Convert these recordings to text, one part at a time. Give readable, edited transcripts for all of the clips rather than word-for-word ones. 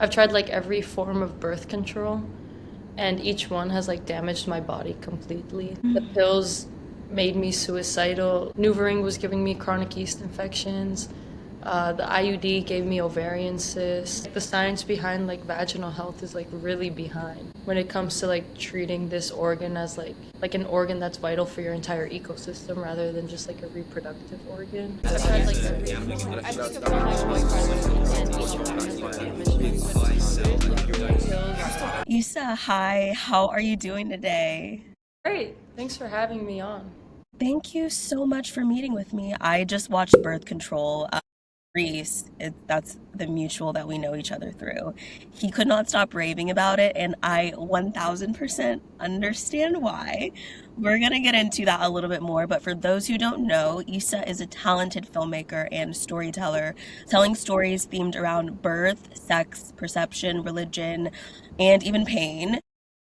I've tried like every form of birth control, and each one has like damaged my body completely. The pills made me suicidal. Neuvering was giving me chronic yeast infections. The IUD gave me ovarian cysts. The science behind like vaginal health is like really behind when it comes to like treating this organ as like an organ that's vital for your entire ecosystem rather than just like a reproductive organ. I've tried like every I think of my boyfriend and each one has like damaged my body. Isa, hi, how are you doing today? Great, thanks for having me on. Thank you so much for meeting with me. I just watched Birth Control. Reese, that's the mutual that we know each other through. He could not stop raving about it, and I 1000% understand why. We're gonna get into that a little bit more, but for those who don't know, Isa is a talented filmmaker and storyteller, telling stories themed around birth, sex, perception, religion, and even pain.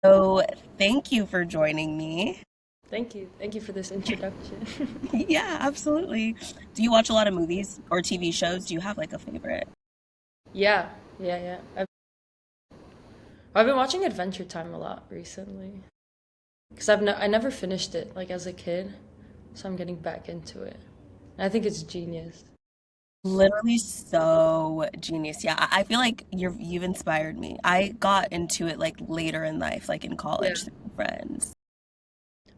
So, thank you for joining me. Thank you. Thank you for this introduction. Yeah, absolutely. Do you watch a lot of movies or TV shows? Do you have like a favorite? Yeah, yeah. I've been watching Adventure Time a lot recently because I never finished it like as a kid, so I'm getting back into it. And I think it's genius. Literally so genius. Yeah, I feel like you've inspired me. I got into it like later in life, like in Yeah. college through friends.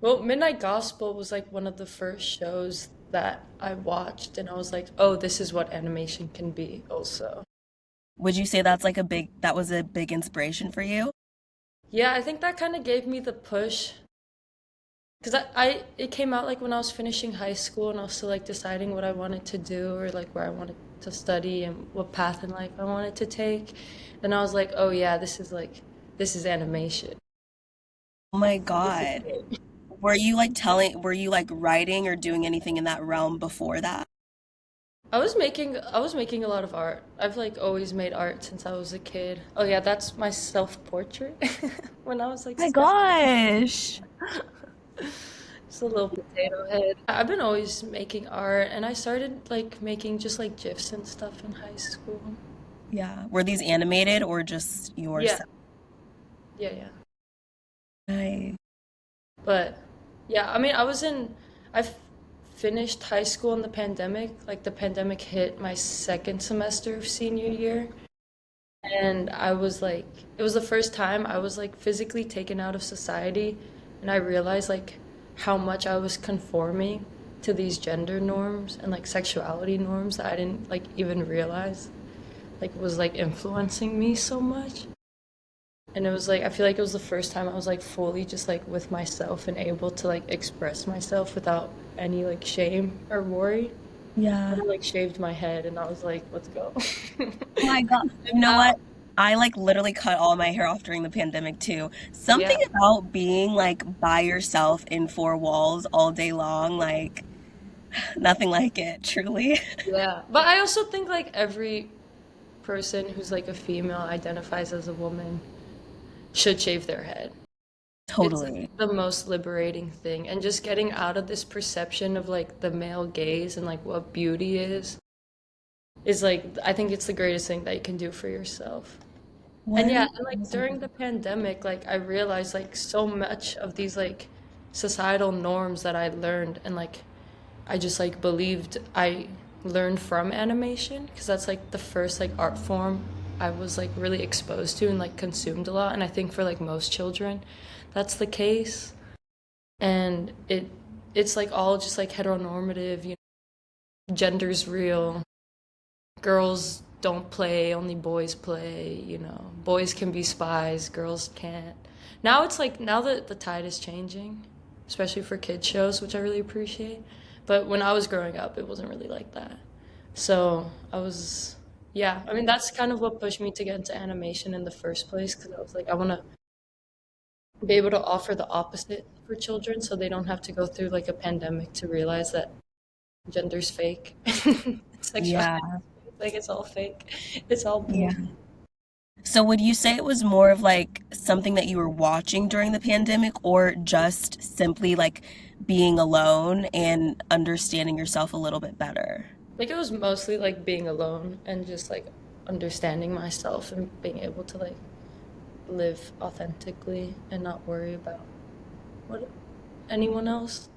Well, Midnight Gospel was like one of the first shows that I watched, and I was like, oh, this is what animation can be also. Would you say that was a big inspiration for you? Yeah, I think that kind of gave me the push because it came out like when I was finishing high school and I was still like deciding what I wanted to do or like where I wanted to study and what path in life I wanted to take. Then I was like, oh yeah, this is animation. Oh my This is God. it. Were you like writing or doing anything in that realm before that? I was making a lot of art. I've like always made art since I was a kid. Oh yeah, that's my self-portrait when I was like My 7. gosh. Just a little potato head. I've been always making art and I started like making just like GIFs and stuff in high school. Yeah. Were these animated or just Yeah, yours? yeah. Nice. But yeah, I mean, I finished high school in the pandemic. Like the pandemic hit my second semester of senior year. And I was like, it was the first time I was like physically taken out of society. And I realized like how much I was conforming to these gender norms and like sexuality norms that I didn't like even realize like was like influencing me so much. And it was like I feel like it was the first time I was like fully just like with myself and able to like express myself without any like shame or worry. Yeah. And I like shaved my head and I was like, let's go. Oh my God. And You know now, what? I like literally cut all my hair off during the pandemic too. Something yeah, about being like by yourself in four walls all day long, like nothing like it, truly. yeah. But I also think like every person who's like a female identifies as a woman should shave their head. It's like Totally. the most liberating thing. And just getting out of this perception of like the male gaze and like what beauty is like I think it's the greatest thing that you can do for yourself. And yeah, and like during 1000%. the pandemic, like I realized like so much of these like societal norms that I learned and like I just like believed I learned from animation because that's like the first like art form I was like really exposed to and like consumed a lot. And I think for like most children, that's the case. And it's like all just like heteronormative, you know, gender's real, girls don't play, only boys play, you know. Boys can be spies, girls can't. Now it's like now that the tide is changing, especially for kid shows, which I really appreciate. But when I was growing up, it wasn't really like that. So I was, yeah, I mean, that's kind of what pushed me to get into animation in the first place because I was like, I want to be able to offer the opposite for children so they don't have to go through like a pandemic to realize that gender's fake. Yeah. Sexuality, like it's all fake. It's all Yeah. bullshit. So would you say it was more of like something that you were watching during the pandemic or just simply like being alone and understanding yourself a little bit better? Like it was mostly like being alone and just like understanding myself and being able to like live authentically and not worry about what anyone else.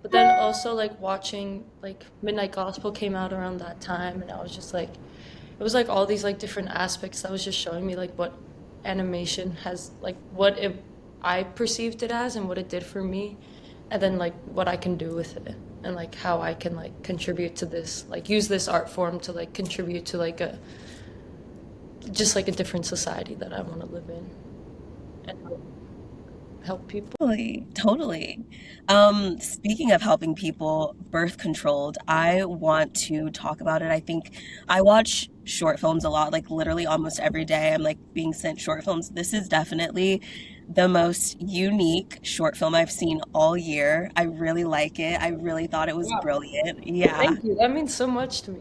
But then also like watching like Midnight Gospel came out around that time, and I was just like, it was like all these like different aspects that was just showing me like what animation has like what it I perceived it as and what it did for me, and then like what I can do with it and like how I can like contribute to this, like use this art form to like contribute to like a just like a different society that I want to live in and help people. Totally, totally. Speaking of helping people birth controlled, I want to talk about it. I think I watch short films a lot, like literally almost every day. I'm like being sent short films. This is definitely the most unique short film I've seen all year. I really like it. I really thought it was Wow. brilliant. Yeah. Thank you. That means so much to me.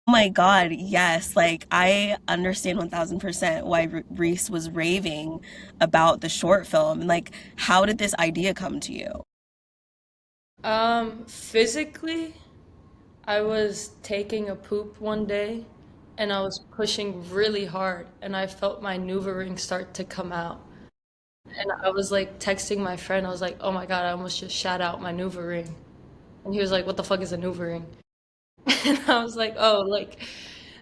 Oh my God, yes. Like, I understand 1000% why Reese was raving about the short film. And, like, how did this idea come to you? Physically, I was taking a poop one day and I was pushing really hard and I felt my ring start to come out. And I was like texting my friend, I was like, oh my God, I almost just shat out my ring. And he was like, what the fuck is a ring? And I was like, oh, like,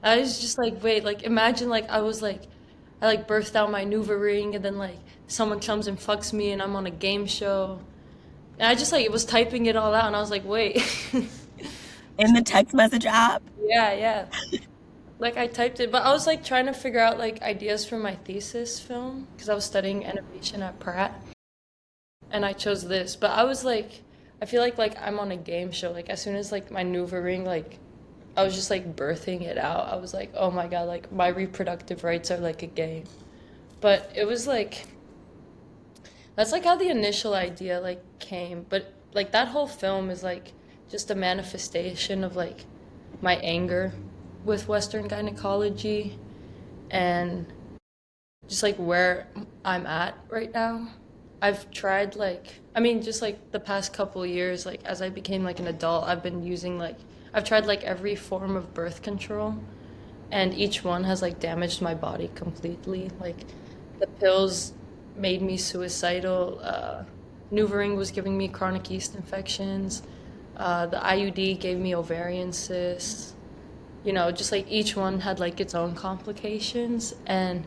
I was just like, wait, like, imagine like I like birthed out my ring and then like someone comes and fucks me and I'm on a game show. And I just like, it was typing it all out and I was like, wait. In the text message app? Yeah, yeah. Like I typed it, but I was like trying to figure out like ideas for my thesis film because I was studying animation at Pratt and I chose this. But I was like, I feel like I'm on a game show. Like as soon as like my ring, like I was just like birthing it out. I was like, oh my God, like my reproductive rights are like a game. But it was like that's like how the initial idea like came. But like that whole film is like just a manifestation of like my anger with Western gynecology and just like where I'm at right now. I've tried like I mean just like the past couple years like as I became like an adult I've been using like I've tried like every form of birth control and each one has like damaged my body completely. Like the pills made me suicidal. NuvaRing was giving me chronic yeast infections. The IUD gave me ovarian cysts. You know, just like each one had like its own complications, and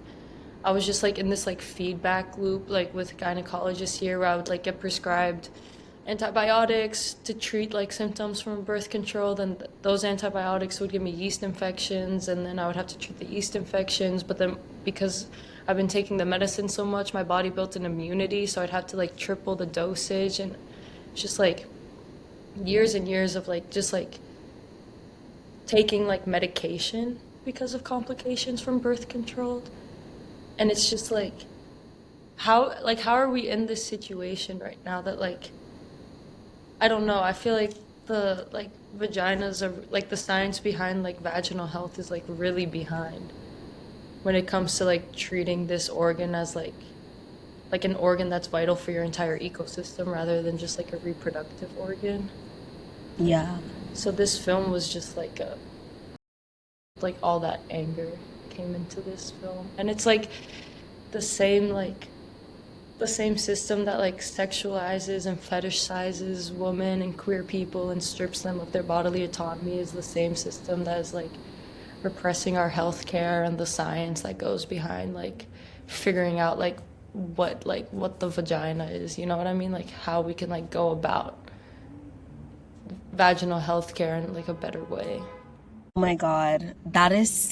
I was just like in this like feedback loop like with gynecologists here where I would like get prescribed antibiotics to treat like symptoms from birth control. Then those antibiotics would give me yeast infections, and then I would have to treat the yeast infections. But then because I've been taking the medicine so much, my body built an immunity, so I'd have to like triple the dosage, and it's just like years and years of like just like taking like medication because of complications from birth control. And it's just like how are we in this situation right now that like I don't know. I feel like the like vaginas are like the science behind like vaginal health is like really behind when it comes to like treating this organ as like an organ that's vital for your entire ecosystem rather than just like a reproductive organ. Yeah. So this film was just like a like all that anger came into this film. And it's like the same like the same system that like sexualizes and fetishizes women and queer people and strips them of their bodily autonomy is the same system that is like repressing our healthcare and the science that goes behind like figuring out like what the vagina is, you know what I mean? Like how we can like go about vaginal healthcare in like a better way. Oh my God. That is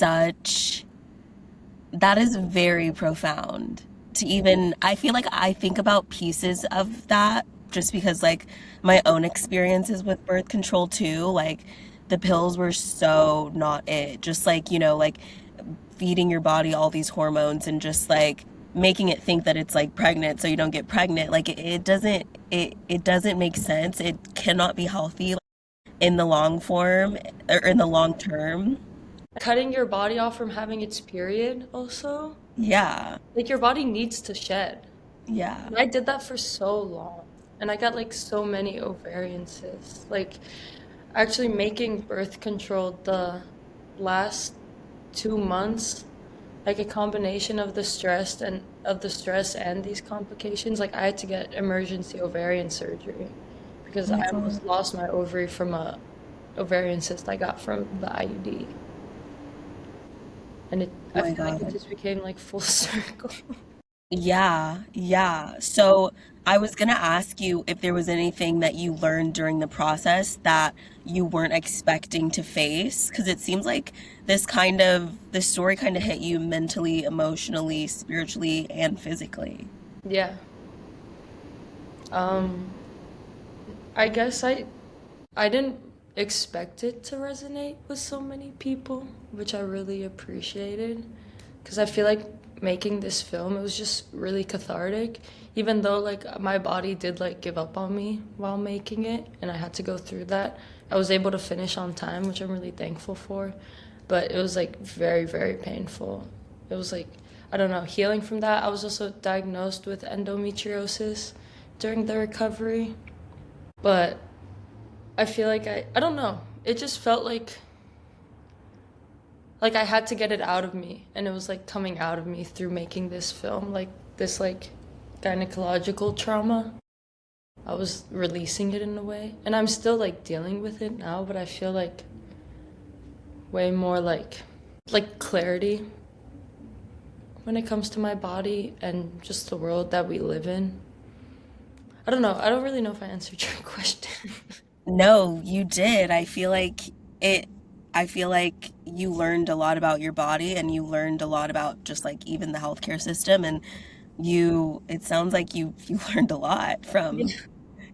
very profound to even, I feel like I think about pieces of that just because, like, my own experiences with birth control too. Like, the pills were so not it. Just like, like feeding your body all these hormones and just like making it think that it's like pregnant so you don't get pregnant. Like, it doesn't make sense. It cannot be healthy in the long form or in the long term. Cutting your body off from having its period also. Yeah. Like your body needs to shed. Yeah. And I did that for so long. And I got like so many ovarian cysts. Like actually making birth control the last 2 months, like a combination of the stress and these complications. Like I had to get emergency ovarian surgery Oh because my I God. almost lost my ovary from a ovarian cyst I got from the IUD. And Oh I my feel like it God. just became like full circle. Yeah, yeah. So I was gonna ask you if there was anything that you learned during the process that you weren't expecting to face, because it seems like this story kind of hit you mentally, emotionally, spiritually, and physically. Yeah. Um, I guess I didn't expect it to resonate with so many people, which I really appreciated. Because I feel like making this film, it was just really cathartic. Even though like my body did like give up on me while making it, and I had to go through that, I was able to finish on time, which I'm really thankful for. But it was like very, very painful. It was like, I don't know, healing from that. I was also diagnosed with endometriosis during the recovery. But I feel like I don't know. It just felt like I had to get it out of me, and it was like coming out of me through making this film, like this like gynecological trauma. I was releasing it in a way, and I'm still like dealing with it now, but I feel like way more like clarity when it comes to my body and just the world that we live in. I don't know. I don't really know if I answered your question. No, you did. It, I feel like you learned a lot about your body and you learned a lot about just like even the healthcare system and it sounds like you learned a lot from Yeah.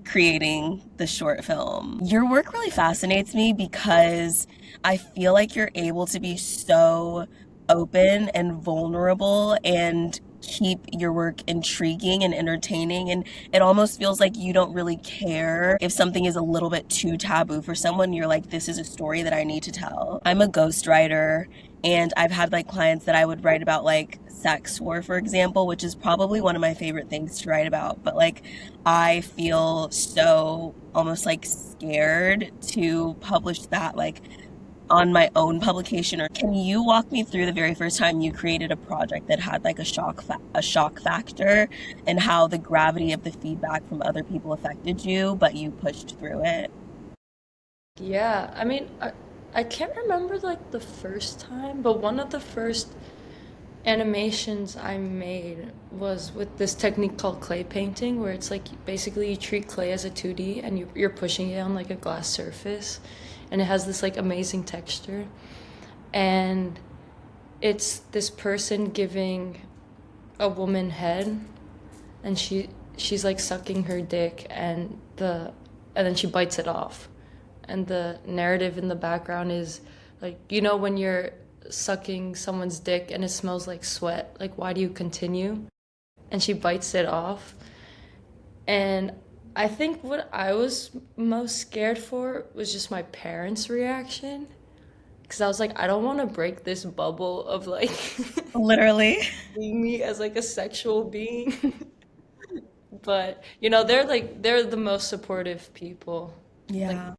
creating the short film. Your work really fascinates me because I feel like you're able to be so open and vulnerable and keep your work intriguing and entertaining. And it almost feels like you don't really care if something is a little bit too taboo for someone. You're like, this is a story that I need to tell. I'm a ghostwriter and I've had like clients that I would write about like sex for example, which is probably one of my favorite things to write about. But like I feel so almost like scared to publish that like on my own publication. Or can you walk me through the very first time you created a project that had like a shock factor and how the gravity of the feedback from other people affected you, but you pushed through it? Yeah, I mean, I can't remember like the first time, but one of the first animations I made was with this technique called clay painting, where it's like basically you treat clay as a 2D and you're pushing it on like a glass surface, and it has this like amazing texture. And it's this person giving a woman head, and she's like sucking her dick, and then she bites it off, and the narrative in the background is like, when you're sucking someone's dick and it smells like sweat, like why do you continue? And she bites it off. And I think what I was most scared for was just my parents' reaction, because I was like, I don't want to break this bubble of like Literally. seeing me as like a sexual being. But they're the most supportive people. Like Yeah.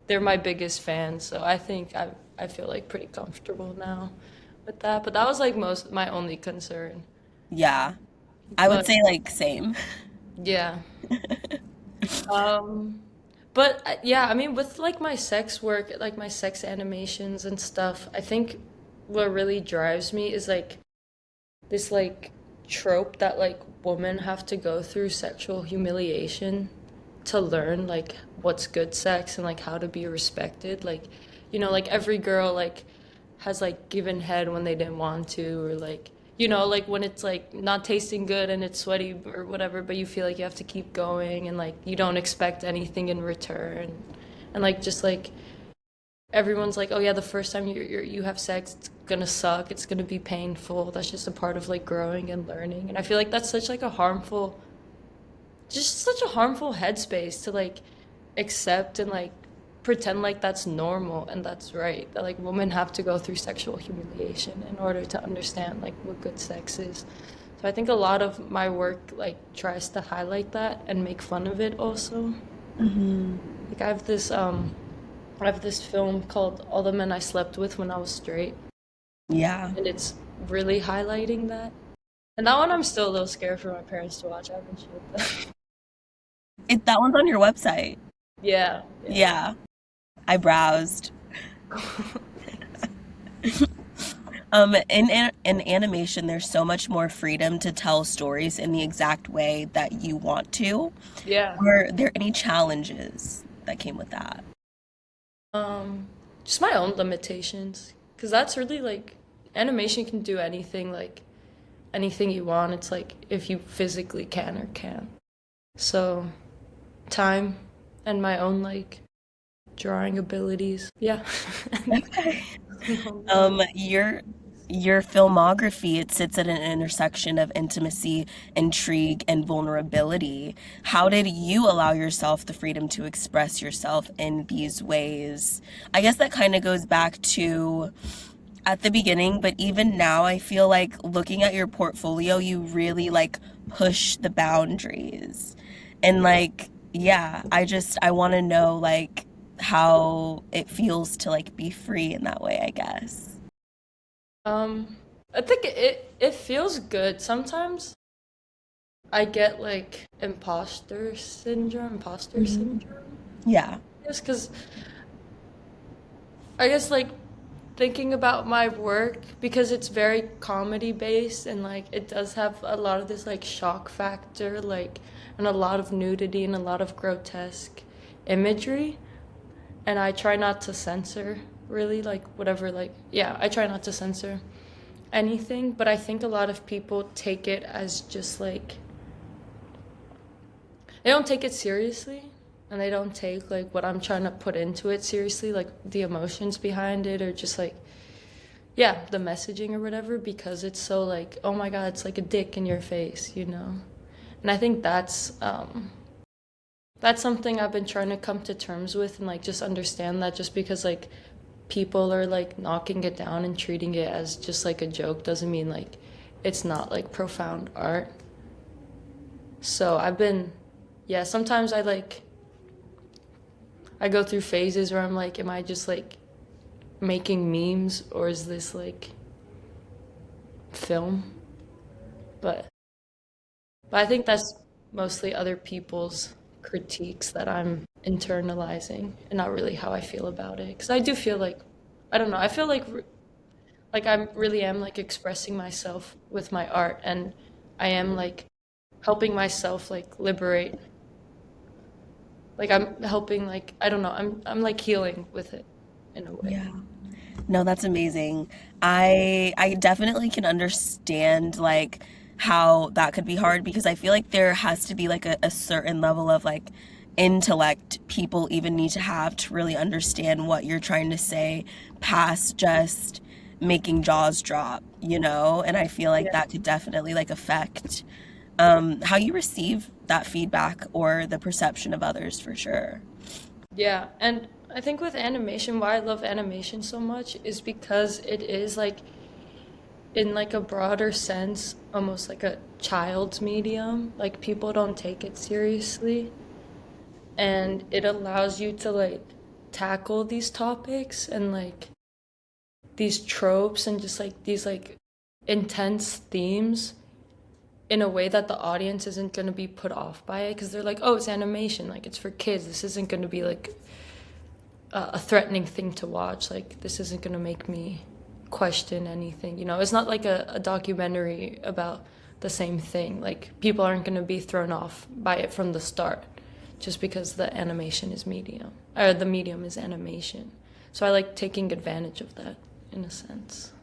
they're my biggest fans, so I think I feel like pretty comfortable now with that. But that was like most my only concern. Yeah. I would But say like same. yeah. Um but yeah, I mean with like my sex work, like my sex animations and stuff, I think what really drives me is like this like trope that like women have to go through sexual humiliation to learn like what's good sex and like how to be respected. Like, like every girl like has like given head when they didn't want to, or like, like when it's like not tasting good and it's sweaty or whatever, but you feel like you have to keep going, and like you don't expect anything in return. And like just like everyone's like, oh yeah, the first time you have sex, it's gonna suck, it's gonna be painful. That's just a part of like growing and learning. And I feel like that's such like a harmful, just such a harmful headspace to like accept and like pretend like that's normal and that's right. That like women have to go through sexual humiliation in order to understand like what good sex is. So I think a lot of my work like tries to highlight that and make fun of it also. Hmm. Like I have this film called All the Men I Slept With When I Was Straight. Yeah. and it's really highlighting that. And that one I'm still a little scared for my parents to watch. I haven't showed them. That one's on your website. Yeah, yeah. Yeah. I browsed. Thanks. In animation, there's so much more freedom to tell stories in the exact way that you want to. Yeah. Were there any challenges that came with that? Um, just my own limitations, because that's really like animation can do anything, like anything you want. It's like if you physically can or can. So, time and my own like drawing abilities. Yeah. Okay. My Um, your your filmography, it sits at an intersection of intimacy, intrigue, and vulnerability. How did you allow yourself the freedom to express yourself in these ways? I guess that kind of goes back to at the beginning, but even now I feel like looking at your portfolio, you really like push the boundaries. And like, yeah, I want to know like how it feels to like be free in that way, I guess. Um, I think it feels good. Sometimes I get like imposter Hmm. syndrome. Yeah. Yes, because I guess like thinking about my work because it's very comedy based and like it does have a lot of this like shock factor like and a lot of nudity and a lot of grotesque imagery and I try not to censor really like whatever like yeah, I try not to censor anything, but I think a lot of people take it as just like they don't take it seriously and they don't take like what I'm trying to put into it seriously, like the emotions behind it or just like yeah, the messaging or whatever because it's so like, oh my God, it's like a dick in your face, you know? And I think that's something I've been trying to come to terms with and like just understand that just because like people are like knocking it down and treating it as just like a joke doesn't mean like it's not like profound art. So I've been yeah, sometimes I go through phases where I'm like, am I just like making memes or is this like film? But But I think that's mostly other people's critiques that I'm internalizing and not really how I feel about it. Because I do feel like, I don't know, I feel like I really am like expressing myself with my art and I am like helping myself like liberate. Like I'm helping like I don't know, I'm like healing with it in a way. Yeah. No, that's amazing. I definitely can understand like how that could be hard because I feel like there has to be like a certain level of like intellect people even need to have to really understand what you're trying to say past just making jaws drop, you know? And I feel like Yeah. that could definitely like affect how you receive that feedback or the perception of others for sure. Yeah, and I think with animation, why I love animation so much is because it is like in like a broader sense, almost like a child's medium. Like people don't take it seriously, and it allows you to like tackle these topics and like these tropes and just like these like intense themes in a way that the audience isn't going to be put off by it because they're like, oh, it's animation, like it's for kids. This isn't going to be like a threatening thing to watch. Like this isn't going to make me question anything. You know, it's not like a documentary about the same thing. Like people aren't going to be thrown off by it from the start just because the animation is medium or the medium is animation. So I like taking advantage of that in a sense.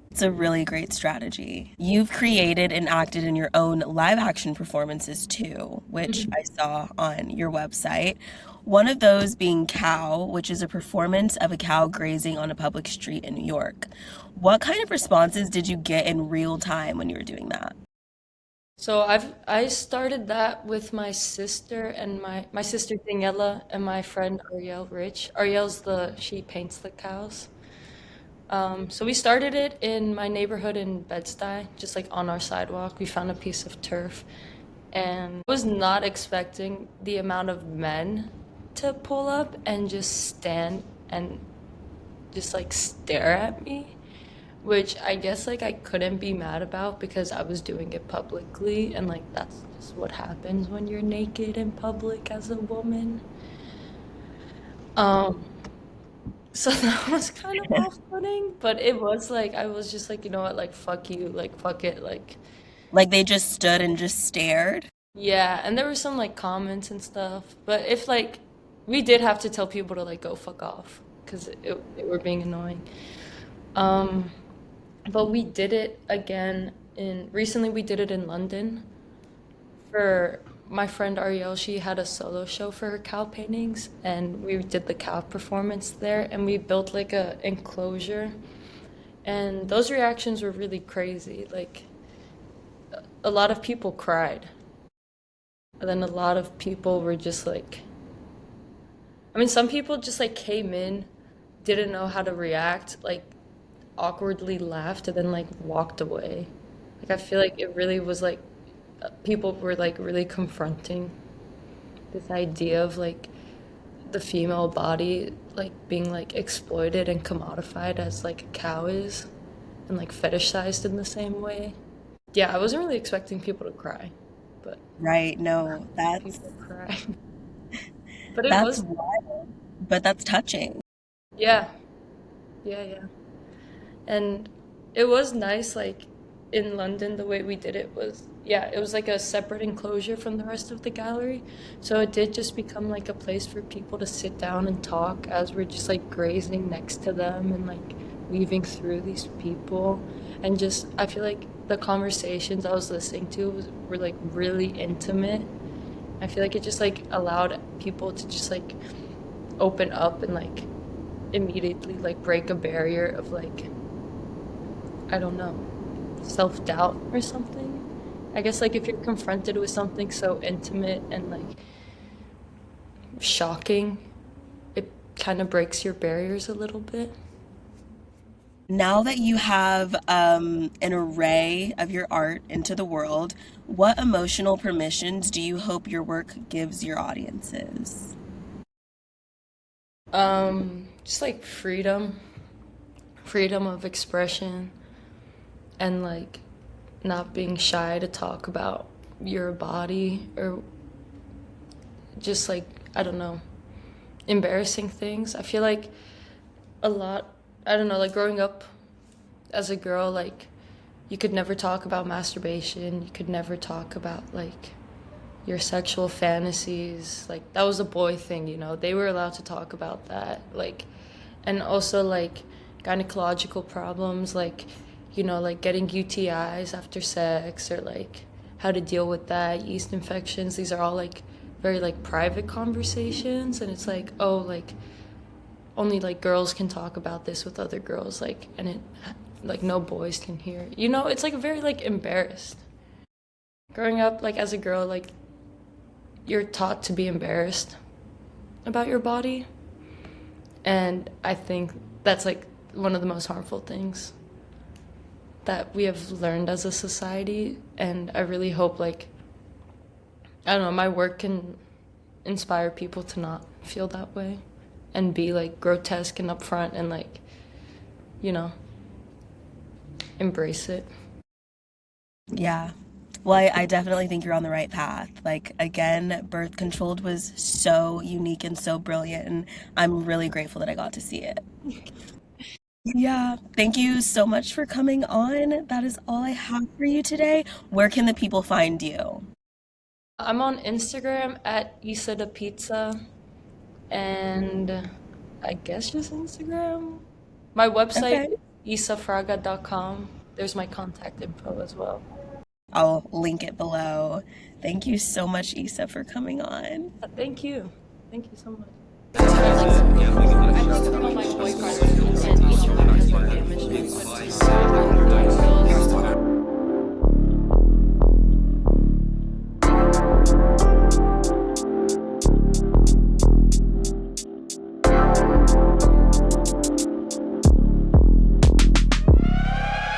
It's a really great strategy. You've created and acted in your own live action performances too, which I saw on your website. One of those being Cow, which is a performance of a cow grazing on a public street in New York. What kind of responses did you get in real time when you were doing that? So I started that with my sister and my sister Daniela and my friend Ariel Rich. Ariel's the she paints the cows. So we started it in my neighborhood in Bed-Stuy, just like on our sidewalk. We found a piece of turf, and I was not expecting the amount of men to pull up and just stand and just like stare at me. which I guess like I couldn't be mad about because I was doing it publicly, and like that's just what happens when you're naked in public as a woman. Um, so that was kind of off-putting, but it was like I was just like, you know what, like fuck you, like fuck it, like Like they just stood and just stared. yeah, and there were some like comments and stuff, but if like we did have to tell people to like go fuck off because they were being annoying. Um, but we did it again in recently we did it in London for my friend Ariel. She had a solo show for her cow paintings, and we did the cow performance there, and we built like a enclosure, and those reactions were really crazy. Like a lot of people cried, and then a lot of people were just like, I mean, some people just like came in, didn't know how to react, like awkwardly laughed, and then like walked away. Like I feel like it really was like people were like really confronting this idea of like the female body like being like exploited and commodified as like a cow is, and like fetishized in the same way. Yeah, I wasn't really expecting people to cry, but Right. No, people cry. But it that's was, wild, but that's touching. yeah, yeah. And it was nice, like in London, the way we did it was, yeah, it was like a separate enclosure from the rest of the gallery. So it did just become like a place for people to sit down and talk as we're just like grazing next to them and like weaving through these people. And just, I feel like the conversations I was listening to were like really intimate. I feel like it just like allowed people to just like open up and like immediately like break a barrier of like, I don't know, self doubt or something. I guess like if you're confronted with something so intimate and like shocking, it kind of breaks your barriers a little bit. Now that you have an array of your art into the world, what emotional permissions do you hope your work gives your audiences? Just like freedom, freedom of expression, and like not being shy to talk about your body or just like, I don't know, embarrassing things. I feel like a lot, I don't know, like growing up as a girl, like you could never talk about masturbation, you could never talk about like your sexual fantasies. Like that was a boy thing, you know. They were allowed to talk about that. Like, and also like gynecological problems, like, you know, like getting UTIs after sex or like how to deal with that, yeast infections. These are all like very like private conversations, and it's like, oh, like only like girls can talk about this with other girls, like, and it like no boys can hear. You know, it's like very like embarrassed. Growing up like as a girl, like you're taught to be embarrassed about your body, and I think that's like one of the most harmful things that we have learned as a society. And I really hope like, I don't know, my work can inspire people to not feel that way and be like grotesque and upfront and like, you know, embrace it. Yeah. Well, I definitely think you're on the right path. Like, again, Birth Controlled was so unique and so brilliant, and I'm really grateful that I got to see it. Yeah. Thank you so much for coming on. That is all I have for you today. Where can the people find you? I'm on Instagram at Isa the Pizza, and I guess just Instagram. My website Okay. is isafraga.com. There's my contact info as well. I'll link it below. Thank you so much, Isa, for coming on. Thank you. Thank you so much. I posted on my boyfriend and each one has like damaged me.